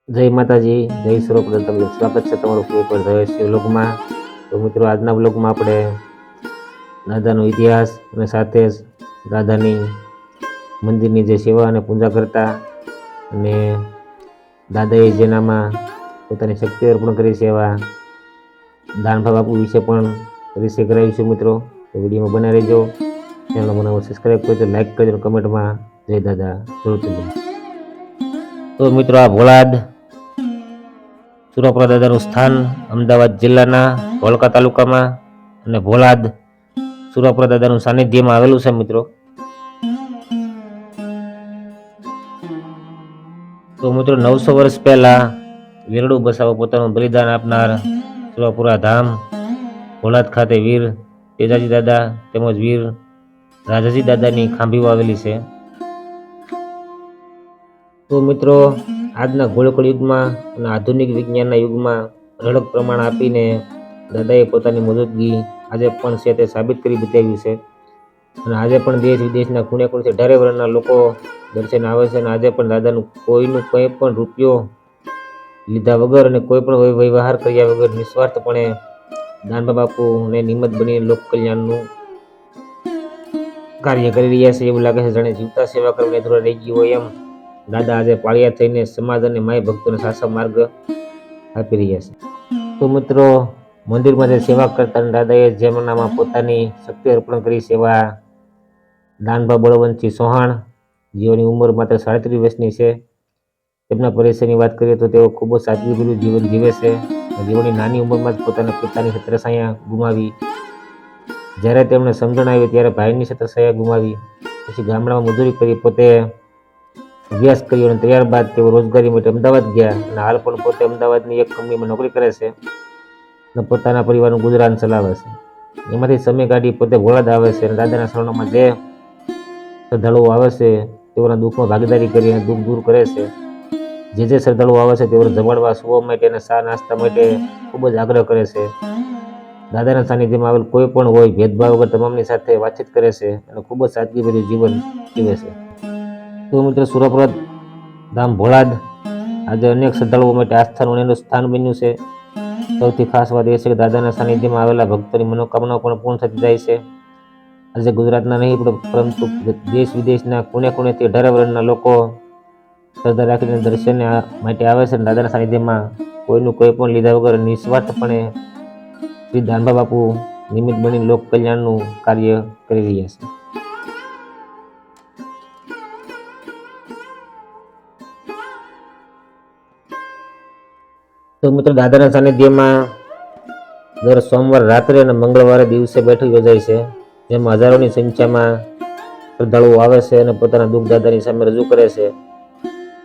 જય માતાજી, જય સર્વપ્રથમ સ્વાગત છે તમારું ફરી પર રહસ્ય વ્લોગમાં। તો મિત્રો, આજના વ્લોગમાં આપણે દાદાનો ઇતિહાસ અને સાથે જ દાદાની મંદિરની જે સેવા અને પૂજા કરતા અને દાદાએ જેનામાં પોતાની શક્તિ અર્પણ કરી છે એવા દાનભા બાપુ વિશે પણ પરિચય કરાવીશું મિત્રો। તો વિડીયોમાં બના રહેજો। ચેનલ બનાવો, સબસ્ક્રાઈબ કરજો, લાઈક કરજો, કમેન્ટમાં જય દાદા જરૂરથી બોલો। તો મિત્રો, આ ભોળાદ સુરપરા દાદાનું સ્થાન અમદાવાદ જિલ્લાના ધોળકા તાલુકામાં અને ભોલાદ સુરપરા દાદાનું સાનિધ્યમાં આવેલું છે મિત્રો। તો મિત્રો, 900 વર્ષ પહેલા વીરડુ બસાવો પોતાનું બલિદાન આપનાર સુરપુરા ધામ ભોલાદ ખાતે વીર તેજાજી દાદા તેમજ વીર રાજાજી દાદાની ખાંભીઓ આવેલી છે। તો મિત્રો, આજના ગોળકોળ યુગમાં અને આધુનિક વિજ્ઞાનના યુગમાં અઢળક પ્રમાણ આપીને દાદાએ પોતાની મદદગી આજે પણ છે તે સાબિત કરી બતાવ્યું છે। અને આજે પણ દેશ વિદેશના ખૂણે ખૂણેથી ઢારે વર્ણના લોકો દર્શન આવે છે। અને આજે પણ દાદાનું કોઈનું કંઈ પણ રૂપિયો લીધા વગર અને કોઈ પણ વ્યવહાર કર્યા વગર નિસ્વાર્થપણે દાનભા બાપુને નિમિત્ત બની લોક કલ્યાણનું કાર્ય કરી રહ્યા છે। એવું લાગે છે જાણે જીવતા સેવા કરવાની અધૂરા રહી ગઈ હોય એમ દાદા આજે પાળિયા થઈને સમાજ અને માય ભક્તોને સાચો માર્ગ આપી રહ્યા છે। તો મિત્રો, મંદિરમાં જે સેવા કરતા દાદાએ જેમનામાં પોતાની શક્તિ અર્પણ કરી સેવા દાનભા બળવંતસિંહ ચૌહાણ, જેઓની ઉંમર માત્ર 37 વર્ષની છે। તેમના પરિચયની વાત કરીએ તો તેઓ ખૂબ જ સાદગીભર્યું જીવન જીવે છે। જેઓની નાની ઉંમરમાં જ પોતાના પિતાની છત્રછાયા ગુમાવી, જ્યારે તેમણે સમજણ આવી ત્યારે ભાઈની છત્રછાયા ગુમાવી, પછી ગામડામાં મજૂરી કરી પોતે અભ્યાસ કર્યો અને ત્યારબાદ તેઓ રોજગારી માટે અમદાવાદ ગયા અને હાલ પણ પોતે અમદાવાદની એક કંપનીમાં નોકરી કરે છે અને પોતાના પરિવારનું ગુજરાન ચલાવે છે। એમાંથી સમય કાઢી પોતે ભોળાદ આવે છે અને દાદાના શરણોમાં જે શ્રદ્ધાળુઓ આવે છે તેઓના દુઃખમાં ભાગીદારી કરી અને દુઃખ દૂર કરે છે। જે શ્રદ્ધાળુઓ આવે છે તેઓને જમાડવા, સુવા માટે અને ચા નાસ્તા માટે ખૂબ જ આગ્રહ કરે છે। દાદાના સાનિધ્યમાં આવેલ કોઈ પણ હોય ભેદભાવ વગર તમામની સાથે વાતચીત કરે છે અને ખૂબ જ સાદગીભર્યું જીવન જીવે છે। તો મિત્રો, સુરપરા ધામ ભોળાદ આજે અનેક શ્રદ્ધાળુઓ માટે આસ્થાનું અનેરું સ્થાન બન્યું છે। સૌથી ખાસ વાત એ છે કે દાદાના સાનિધ્યમાં આવેલા ભક્તોની મનોકામનાઓ પણ પૂર્ણ થતી જાય છે। આજે ગુજરાતના નહીં પરંતુ દેશ વિદેશના ખૂણે ખૂણેથી 18 વર્ણના લોકો શ્રદ્ધા રાખીને દર્શન માટે આવે છે અને દાદાના સાનિધ્યમાં કોઈનું કોઈ પણ લીધા વગર નિસ્વાર્થપણે શ્રી દાનભા બાપુ નિમિત્ત બની લોક કલ્યાણનું કાર્ય કરી રહ્યા છે। તો મિત્રો, દાદાના સાનિધ્યમાં દર સોમવાર રાત્રે અને મંગળવારે દિવસે બેઠક યોજાય છે, જેમાં હજારોની સંખ્યામાં શ્રદ્ધાળુઓ આવે છે અને પોતાના દુઃખ દાદાની સામે રજૂ કરે છે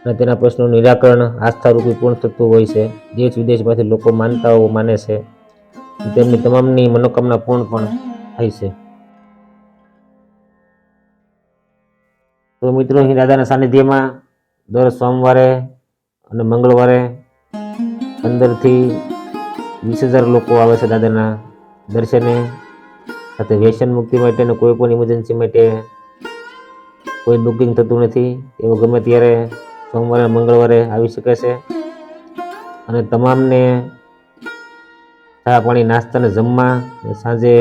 અને તેના પ્રશ્નોનું નિરાકરણ આસ્થારૂપી પૂર્ણ થતું હોય છે। દેશ વિદેશમાંથી લોકો માનતાઓ માને છે, તેમની તમામની મનોકામના પૂર્ણ પણ થાય છે। તો મિત્રો, અહીં દાદાના સાનિધ્યમાં દર સોમવારે અને મંગળવારે 15 થી 20,000 લોકો આવે છે દાદાના દર્શને। સાથે વ્યસન મુક્તિ માટે અને કોઈ પણ ઇમરજન્સી માટે કોઈ બુકિંગ થતું નથી। તેઓ ગમે ત્યારે સોમવારે મંગળવારે આવી શકે છે અને તમામને ચા પાણી નાસ્તા અને જમવા સાંજે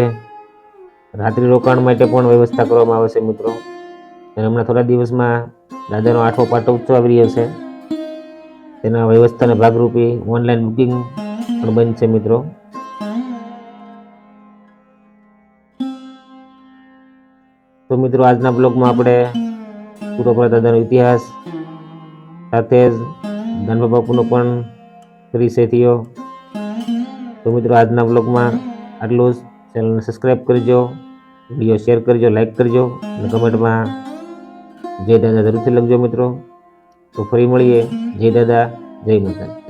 રાત્રિ રોકાણ માટે પણ વ્યવસ્થા કરવામાં આવે છે મિત્રો। અને હમણાં થોડા દિવસમાં દાદાનો 8મો પાટોત્સવ આવી રહ્યો છે, તેના વ્યવસ્થાના ભાગરૂપે ઓનલાઈન બુકિંગ પણ બંધ છે મિત્રો। તો મિત્રો, આજના બ્લોગમાં આપણે સુરપરા દાદાનો ઇતિહાસ સાથે જ દાનભા બાપુનો પણ પરિચય થયો। તો મિત્રો, આજના બ્લોગમાં આટલું જ। ચેનલને સબસ્ક્રાઈબ કરજો, વિડીયો શેર કરજો, લાઈક કરજો અને કમેન્ટમાં જય દાદા જરૂરથી લખજો મિત્રો। તો ફરી મળીએ। જય દાદા, જય માતા।